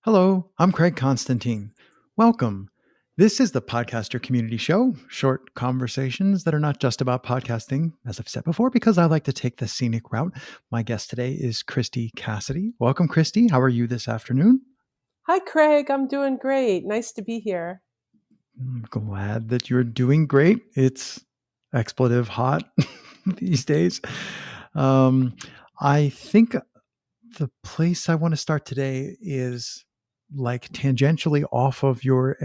Hello, I'm Craig Constantine. Welcome. This is the Podcaster Community Show, short conversations that are not just about podcasting, as I've said before, because I like to take the scenic route. My guest today is Christi Cassidy. Welcome, Christi. How are you this afternoon? Hi, Craig. I'm doing great. Nice to be here. I'm glad that you're doing great. It's expletive hot these days. Um, I think the place I want to start today is like tangentially off of your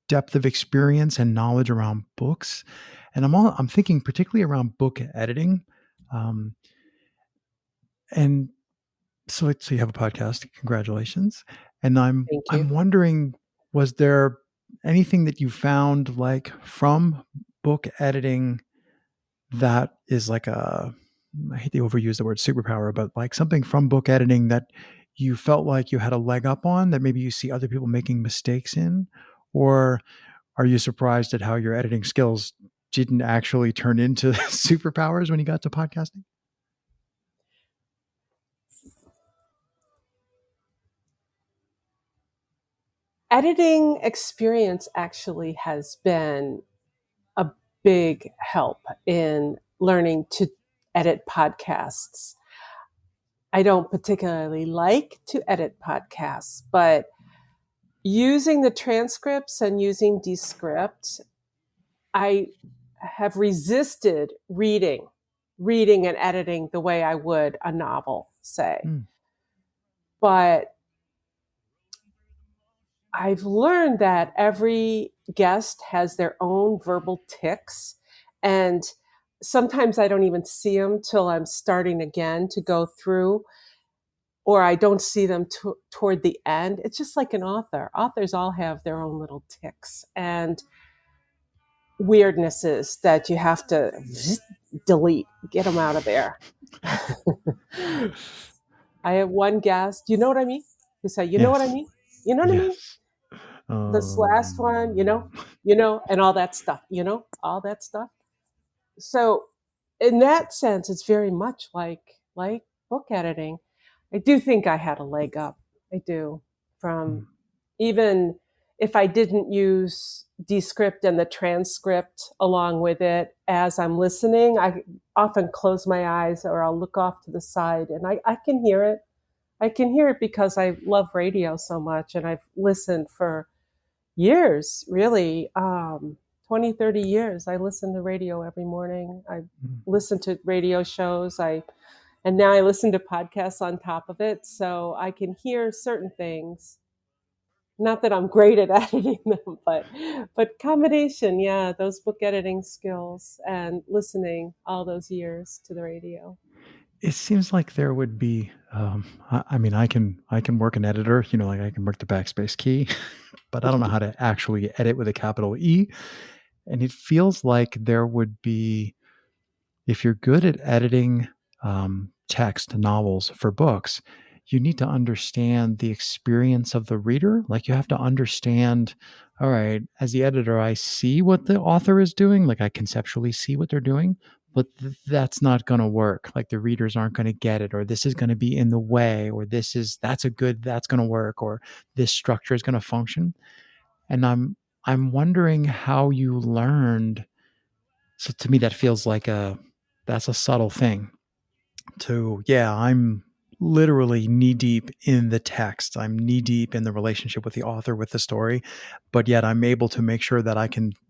depth of experience and knowledge around books, and I'm thinking particularly around book editing, um, and so you have a podcast. Congratulations, and I'm Thank you. I'm wondering, was there anything that you found like from book editing that is like I hate to overuse the word superpower, but like something from book editing that you felt like you had a leg up on that maybe you see other people making mistakes in? Or are you surprised at how your editing skills didn't actually turn into superpowers when you got to podcasting? Editing experience actually has been a big help in learning to edit podcasts. I don't particularly like to edit podcasts, but using the transcripts and using Descript, I have resisted reading and editing the way I would a novel, say. Mm. But I've learned that every guest has their own verbal tics, and sometimes I don't even see them till I'm starting again to go through, or I don't see them toward the end. It's just like an author. Authors all have their own little tics and weirdnesses that you have to delete, get them out of there. I have one guest, you know what I mean? He said, you know what I Yes. mean? You know what I mean? Yes. This last one, and all that stuff, all that stuff. So in that sense, it's very much like book editing. I do think I had a leg up. I do. Mm. From even if I didn't use Descript and the transcript along with it as I'm listening, I often close my eyes or I'll look off to the side and I can hear it. I can hear it because I love radio so much and I've listened for years, really, 20, 30 years. I listen to radio every morning. I Mm. listen to radio shows. And now I listen to podcasts on top of it. So I can hear certain things. Not that I'm great at editing them, but combination, yeah, those book editing skills and listening all those years to the radio. It seems like there would be. I mean, I can work an editor. Like I can work the backspace key, but I don't know how to actually edit with a capital E. And it feels like there would be, if you're good at editing text novels for books, you need to understand the experience of the reader. Like you have to understand, all right, as the editor, I see what the author is doing. Like I conceptually see what they're doing, but that's not going to work. Like the readers aren't going to get it, or this is going to be in the way, or that's going to work, or this structure is going to function. And I'm wondering how you learned. So to me, that feels like that's a subtle thing. Yeah, I'm literally knee deep in the text. I'm knee deep in the relationship with the author, with the story, but yet I'm able to make sure that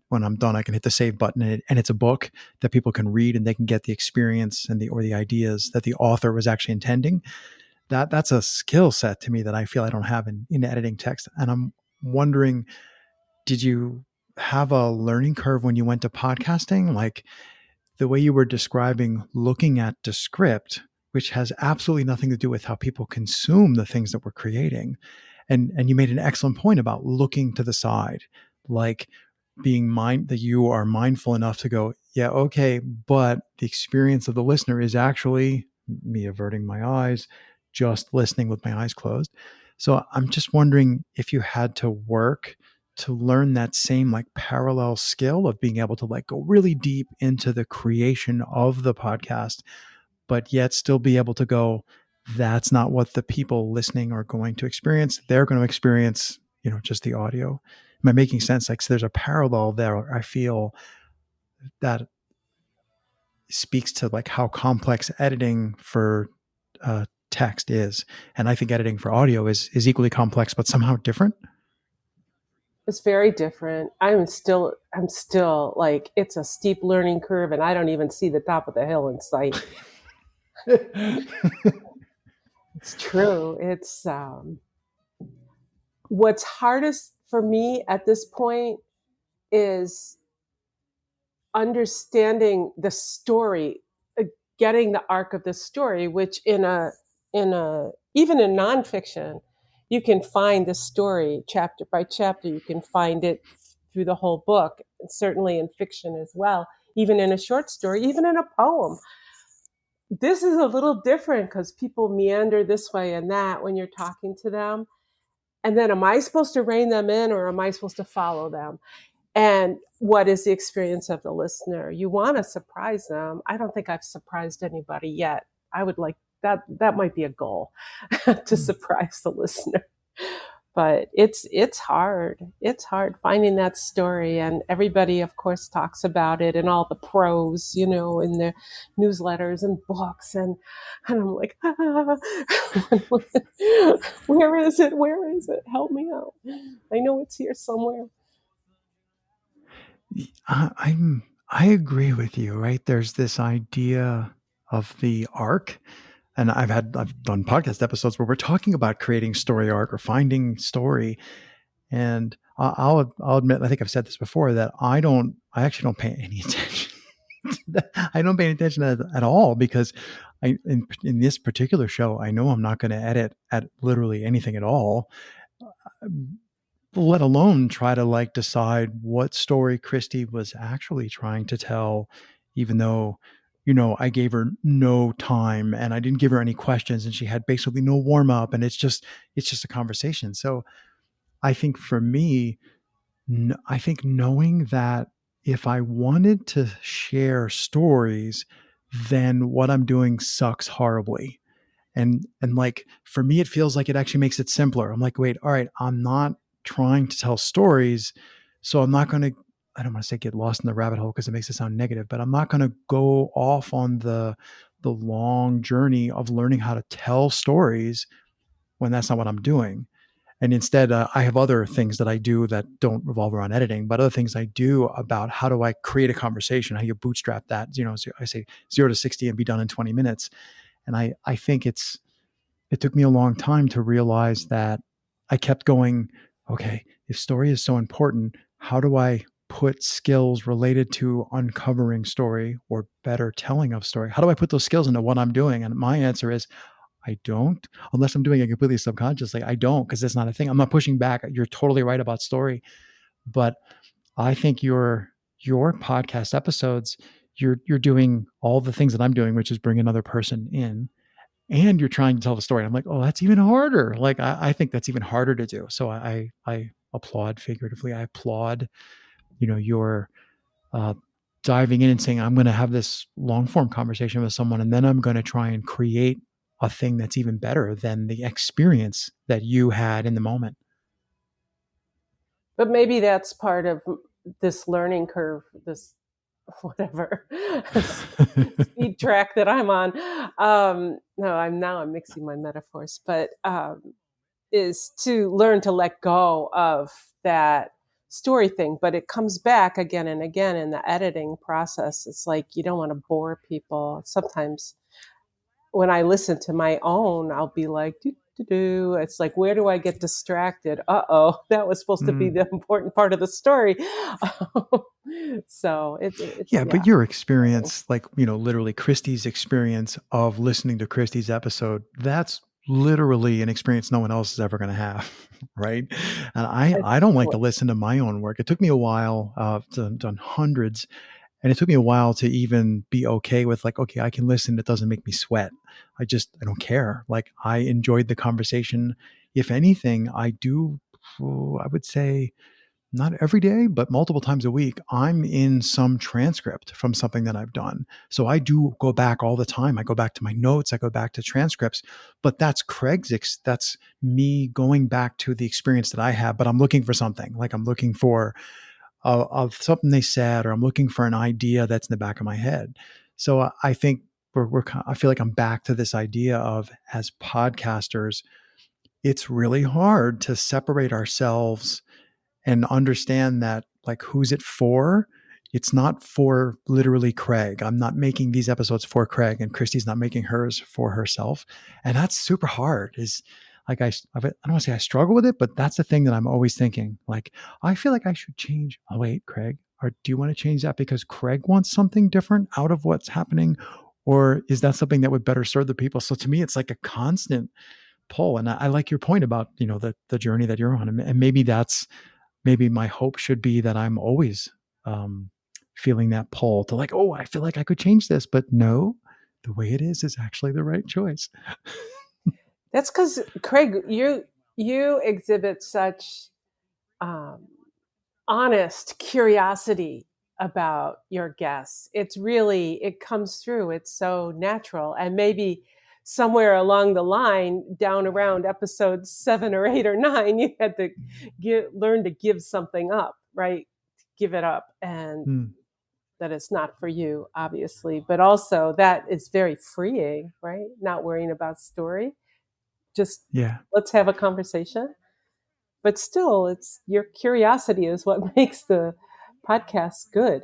when I'm done, I can hit the save button and it's a book that people can read and they can get the experience and the ideas that the author was actually intending. That's a skill set to me that I feel I don't have in editing text. And I'm wondering, did you have a learning curve when you went to podcasting? Like the way you were describing looking at Descript, which has absolutely nothing to do with how people consume the things that we're creating. And you made an excellent point about looking to the side, like that you are mindful enough to go, yeah, okay, but the experience of the listener is actually me averting my eyes, just listening with my eyes closed. So I'm just wondering if you had to work to learn that same like parallel skill of being able to like go really deep into the creation of the podcast, but yet still be able to go, that's not what the people listening are going to experience. They're going to experience, just the audio. Am I making sense? Like, so there's a parallel there. I feel that speaks to like how complex editing for text is, and I think editing for audio is equally complex, but somehow different. It's very different. I'm still like, it's a steep learning curve, and I don't even see the top of the hill in sight. It's true. It's what's hardest for me at this point is understanding the story, getting the arc of the story, which in a even in nonfiction, you can find the story chapter by chapter. You can find it through the whole book, and certainly in fiction as well. Even in a short story, even in a poem, this is a little different because people meander this way and that when you're talking to them. And then, am I supposed to rein them in, or am I supposed to follow them? And what is the experience of the listener? You want to surprise them. I don't think I've surprised anybody yet. I would like that. That might be a goal to surprise the listener. But it's hard. It's hard finding that story, and everybody, of course, talks about it and all the pros, in their newsletters and books, and I'm like, where is it? Where is it? Help me out. I know it's here somewhere. I agree with you, right? There's this idea of the arc. And I've done podcast episodes where we're talking about creating story arc or finding story. And I'll admit, I think I've said this before, that I actually don't pay any attention. I don't pay any attention at all, because in this particular show, I know I'm not going to edit at literally anything at all, let alone try to like decide what story Christi was actually trying to tell, even though, I gave her no time and I didn't give her any questions and she had basically no warm up, and it's just a conversation. So I think for me, I think knowing that if I wanted to share stories, then what I'm doing sucks horribly. And like for me, it feels like it actually makes it simpler. I'm like, wait, all right, I'm not trying to tell stories, so I'm not going to, I don't want to say get lost in the rabbit hole because it makes it sound negative, but I'm not going to go off on the long journey of learning how to tell stories when that's not what I'm doing. And instead, I have other things that I do that don't revolve around editing, but other things I do about how do I create a conversation, how you bootstrap that. I say 0 to 60 and be done in 20 minutes. And I think it took me a long time to realize that I kept going, okay, if story is so important, how do I put skills related to uncovering story or better telling of story? How do I put those skills into what I'm doing? And my answer is, I don't, unless I'm doing it completely subconsciously. I don't, because it's not a thing. I'm not pushing back. You're totally right about story. But I think your podcast episodes, you're doing all the things that I'm doing, which is bring another person in, and you're trying to tell the story. I'm like, oh, that's even harder. Like I think that's even harder to do. So I applaud, figuratively. I applaud, your uh, diving in and saying, I'm going to have this long form conversation with someone, and then I'm going to try and create a thing that's even better than the experience that you had in the moment. But maybe that's part of this learning curve, this whatever speed track that I'm on. No, I'm mixing my metaphors, but is to learn to let go of that story thing. But it comes back again and again in the editing process. It's like you don't want to bore people. Sometimes when I listen to my own, I'll be like, doo, doo, doo. It's like, where do I get distracted? That was supposed to be Mm. the important part of the story. So it's Yeah, yeah. but your experience, like, literally Christie's experience of listening to Christie's episode, that's literally an experience no one else is ever going to have. Right. And I don't like to listen to my own work. It took me a while, done hundreds. And it took me a while to even be okay with like, okay, I can listen. It doesn't make me sweat. I don't care. Like I enjoyed the conversation. If anything, I would say not every day, but multiple times a week, I'm in some transcript from something that I've done. So I do go back all the time. I go back to my notes, I go back to transcripts, but that's that's me going back to the experience that I have, but I'm looking for something. Like I'm looking for of something they said, or I'm looking for an idea that's in the back of my head. So I think I feel like I'm back to this idea of, as podcasters, it's really hard to separate ourselves and understand that, like, who's it for. It's not for literally Craig. I'm not making these episodes for Craig, and Christy's not making hers for herself. And that's super hard. Is like, I don't want to say I struggle with it, but that's the thing that I'm always thinking. Like, I feel like I should change. Oh, wait, Craig, or do you want to change that because Craig wants something different out of what's happening? Or is that something that would better serve the people? So to me, it's like a constant pull. And I like your point about, the journey that you're on. And maybe my hope should be that I'm always um, feeling that pull to, like, oh, I feel like I could change this, but no, the way it is actually the right choice. That's because Craig, you exhibit such um, honest curiosity about your guests. It comes through. It's so natural. And maybe somewhere along the line, down around episode 7 or 8 or 9, you had to learn to give something up, right? Give it up. And Hmm. that it's not for you, obviously, but also that is very freeing, right? Not worrying about story. Just Yeah. let's have a conversation. But still, it's your curiosity is what makes the podcast good.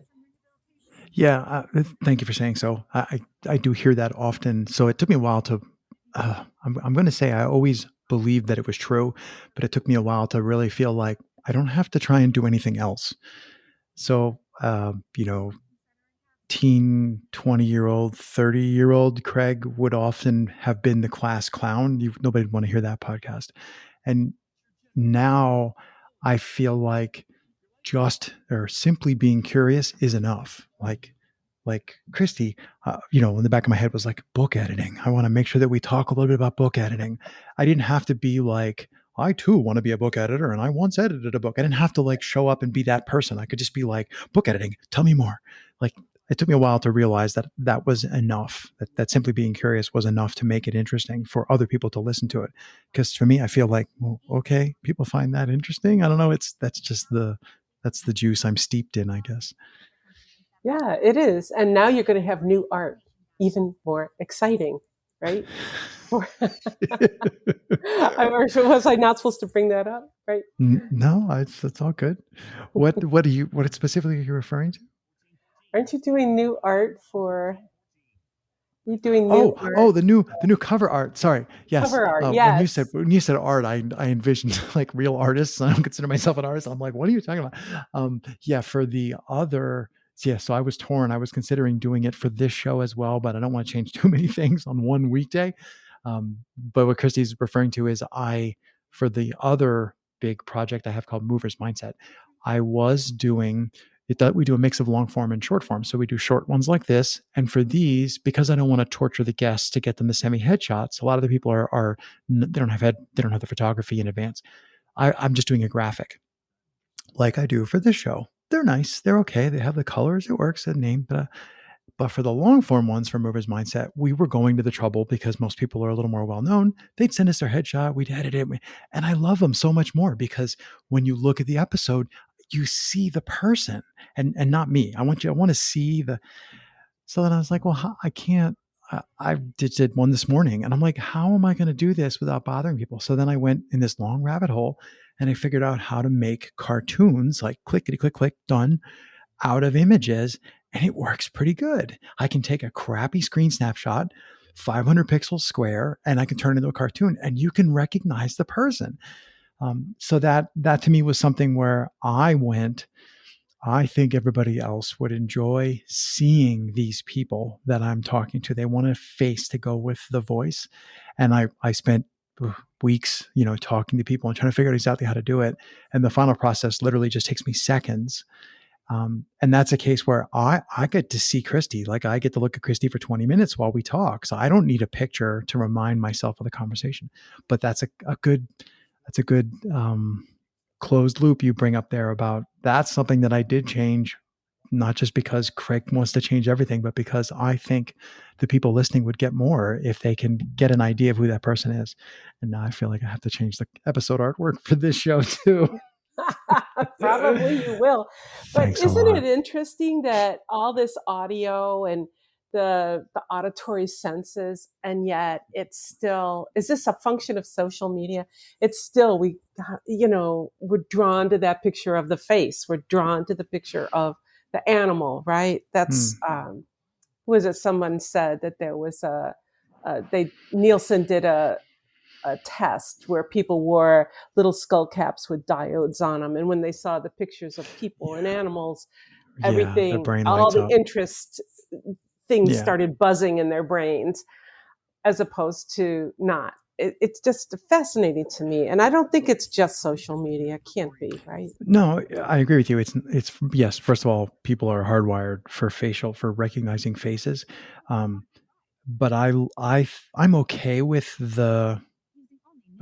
Yeah. Thank you for saying so. I do hear that often. So it took me a while to, I'm going to say I always believed that it was true, but it took me a while to really feel like I don't have to try and do anything else. So, teen, 20-year-old, 30-year-old Craig would often have been the class clown. Nobody would want to hear that podcast. And now I feel like just or simply being curious is enough. Like Christy, in the back of my head was like, book editing. I want to make sure that we talk a little bit about book editing. I didn't have to be like, I too want to be a book editor and I once edited a book. I didn't have to like show up and be that person. I could just be like, book editing, tell me more. Like, it took me a while to realize that that was enough, that simply being curious was enough to make it interesting for other people to listen to it. Because for me, I feel like, well, okay, people find that interesting. I don't know. That's the juice I'm steeped in, I guess. Yeah, it is. And now you're going to have new art, even more exciting, right? Or was I not supposed to bring that up? Right? No, it's all good. What specifically are you referring to? Aren't you doing new art for? You doing new Oh, art? the new cover art. Sorry. Yes. Cover art, When you said yes. art, I envisioned like real artists. I don't consider myself an artist. I'm like, what are you talking about? Yeah, for the other. Yeah, so I was torn. I was considering doing it for this show as well, but I don't want to change too many things on one weekday. But what Christy's referring to is, for the other big project I have called Movers Mindset, I was doing it that we do a mix of long form and short form. So we do short ones like this. And for these, because I don't want to torture the guests to get them to send me headshots, a lot of the people they don't have the photography in advance. I'm just doing a graphic like I do for this show. They're nice. They're okay. They have the colors. It works. A name, but for the long form ones for Movers Mindset, we were going to the trouble because most people are a little more well known. They'd send us their headshot, we'd edit it. And I love them so much more because when you look at the episode, you see the person and not me. I want to see the. So then I was like, well, I can't. I did one this morning and I'm like, how am I going to do this without bothering people? So then I went in this long rabbit hole and I figured out how to make cartoons like clickety click, click, done out of images, and it works pretty good. I can take a crappy screen snapshot, 500 pixels square, and I can turn it into a cartoon, and you can recognize the person. So that to me was something where I went. I think everybody else would enjoy seeing these people that I'm talking to. They want a face to go with the voice, and I spent weeks, talking to people and trying to figure out exactly how to do it. And the final process literally just takes me seconds, and that's a case where I get to see Christy, like I get to look at Christy for 20 minutes while we talk. So I don't need a picture to remind myself of the conversation, but that's a good closed loop you bring up there about that's something that I did change, not just because Craig wants to change everything, but because I think the people listening would get more if they can get an idea of who that person is. And now I feel like I have to change the episode artwork for this show too. Probably you will. But Thanks a isn't it lot. interesting that all this audio and the auditory senses, and yet it's still, is this a function of social media? It's still, we're drawn to that picture of the face. We're drawn to the picture of the animal, right? That's, Hmm. who was it? Someone said that there was Nielsen did a test where people wore little skull caps with diodes on them. And when they saw the pictures of people and Yeah. animals, Yeah. Their everything, brain all lights the up. interest things Yeah. started buzzing in their brains as opposed to not. It's just fascinating to me. And I don't think it's just social media. It can't be, right? No, I agree with you. It's yes. First of all, people are hardwired for recognizing faces, um, but I'm okay with the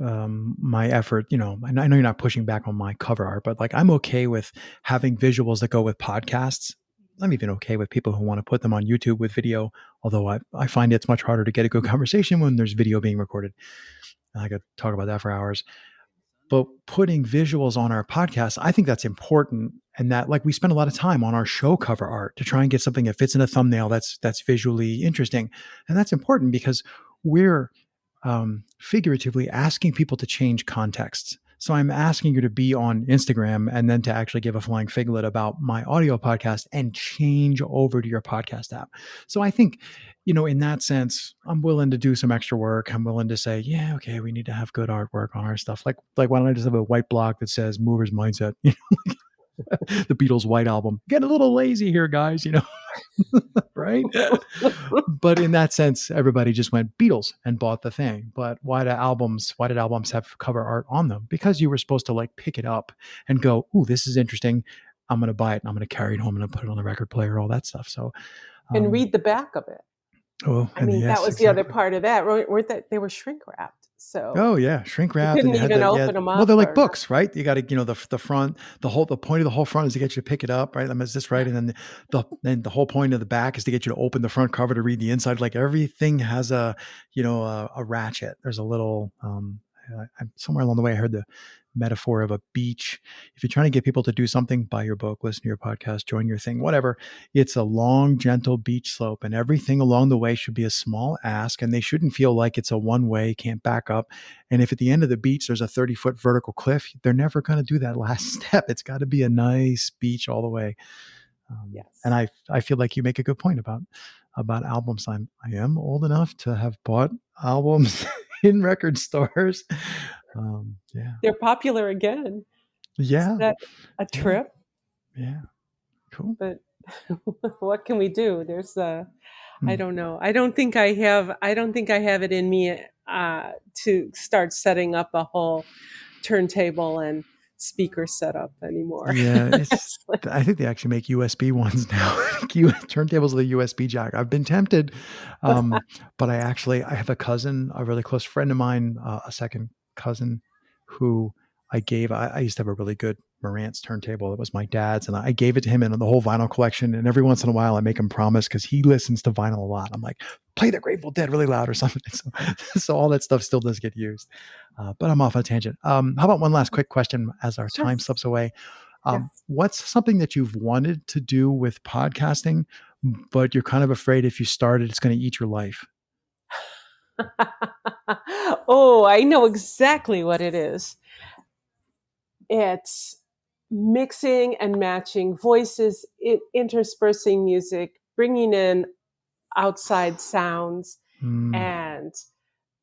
my effort. You know, and I know you're not pushing back on my cover art, but like I'm okay with having visuals that go with podcasts. I'm even okay with people who want to put them on YouTube with video. Although I find it's much harder to get a good conversation when there's video being recorded. I could talk about that for hours. But putting visuals on our podcast, I think that's important. And that like we spend a lot of time on our show cover art to try and get something that fits in a thumbnail that's visually interesting. And that's important because we're figuratively asking people to change contexts. So I'm asking you to be on Instagram and then to actually give a flying figlet about my audio podcast and change over to your podcast app. So I think, in that sense, I'm willing to do some extra work. I'm willing to say, yeah, okay, we need to have good artwork on our stuff. Like why don't I just have a white block that says Movers Mindset, the Beatles' White Album. Getting a little lazy here, guys, right? But in that sense, everybody just went Beatles and bought the thing. But why did albums have cover art on them? Because you were supposed to like pick it up and go, ooh, this is interesting. I'm going to buy it and I'm going to carry it home and put it on the record player, all that stuff. So, And um, read the back of it. oh, I and mean, that yes, was the other exactly. part of that. Weren't that they were shrink wrapped? So Oh yeah, shrink you wrapped, and couldn't they had even that. Yeah, open them well, up they're like or not. books, right? You got to, the front, the point of the whole front is to get you to pick it up, right? I mean, is this right? And then the whole point of the back is to get you to open the front cover to read the inside. Like everything has a ratchet. There's a little somewhere along the way I heard the metaphor of a beach. If you're trying to get people to do something, buy your book, listen to your podcast, join your thing, whatever. It's a long, gentle beach slope, and everything along the way should be a small ask, and they shouldn't feel like it's a one way, can't back up. And if at the end of the beach there's a 30-foot vertical cliff, they're never going to do that last step. It's got to be a nice beach all the way. And Yes. I feel like you make a good point about albums. I am old enough to have bought albums in record stores. Yeah, They're popular again. Is yeah, that a yeah, trip? yeah. Cool. But what can we do? There's I Hmm. don't know. I don't think I have it in me to start setting up a whole turntable and speaker setup anymore. Yeah, It's like, I think they actually make USB ones now. Turntables with a USB jack. I've been tempted, but I have a cousin, a really close friend of mine, a second cousin, who I used to have a really good Marantz turntable. It was my dad's, and I gave it to him and the whole vinyl collection. And every once in a while, I make him promise because he listens to vinyl a lot. I'm like, play the Grateful Dead really loud or something. So all that stuff still does get used. But I'm off on a tangent. How about one last quick question as our sure. time slips away? Yes. What's something that you've wanted to do with podcasting, but you're kind of afraid if you started, it's going to eat your life? Oh, I know exactly what it is. It's mixing and matching voices, interspersing music, bringing in outside sounds, Mm, and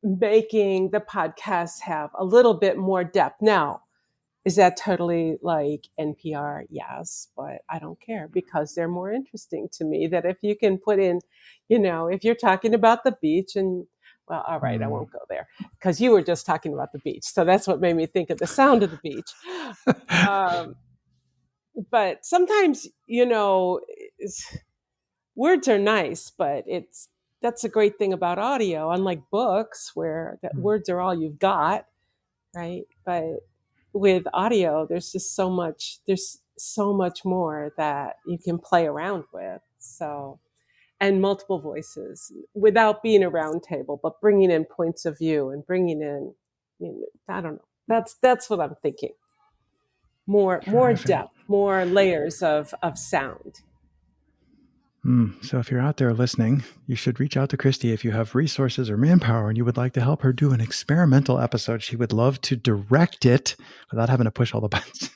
making the podcast have a little bit more depth. Now, is that totally like NPR? Yes, but I don't care because they're more interesting to me. That if you can put in, if you're talking about the beach and, well, all right, I mm. won't go there because you were just talking about the beach. So that's what made me think of the sound of the beach. Um, but sometimes, words are nice, but that's a great thing about audio, unlike books where that Mm. words are all you've got, right? But with audio, there's so much more that you can play around with. So, and multiple voices without being a round table, but bringing in points of view and bringing in, I don't know. That's what I'm thinking. More Terrific. depth, more layers of sound. So if you're out there listening, you should reach out to Christi if you have resources or manpower and you would like to help her do an experimental episode. She would love to direct it without having to push all the buttons.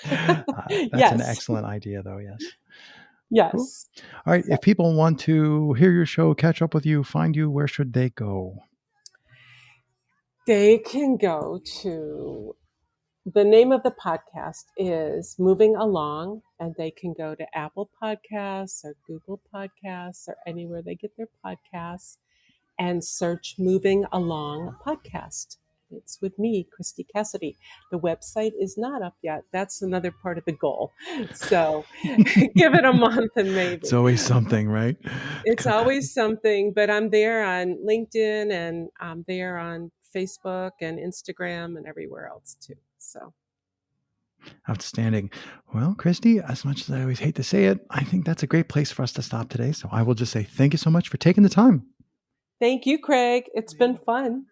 That's an Yes, excellent idea, though. Yes. Cool. yes. All right. Yeah. If people want to hear your show, catch up with you, find you, where should they go? They can go to, the name of the podcast is Moving Along, and they can go to Apple Podcasts or Google Podcasts or anywhere they get their podcasts and search Moving Along Podcast. It's with me, Christi Cassidy. The website is not up yet. That's another part of the goal. So give it a month and It's maybe. always something, right? It's always something, but I'm there on LinkedIn and I'm there on Facebook and Instagram and everywhere else too. So Outstanding. Well, Christi, as much as I always hate to say it, I think that's a great place for us to stop today. So I will just say thank you so much for taking the time. thank you, Craig. It's been fun.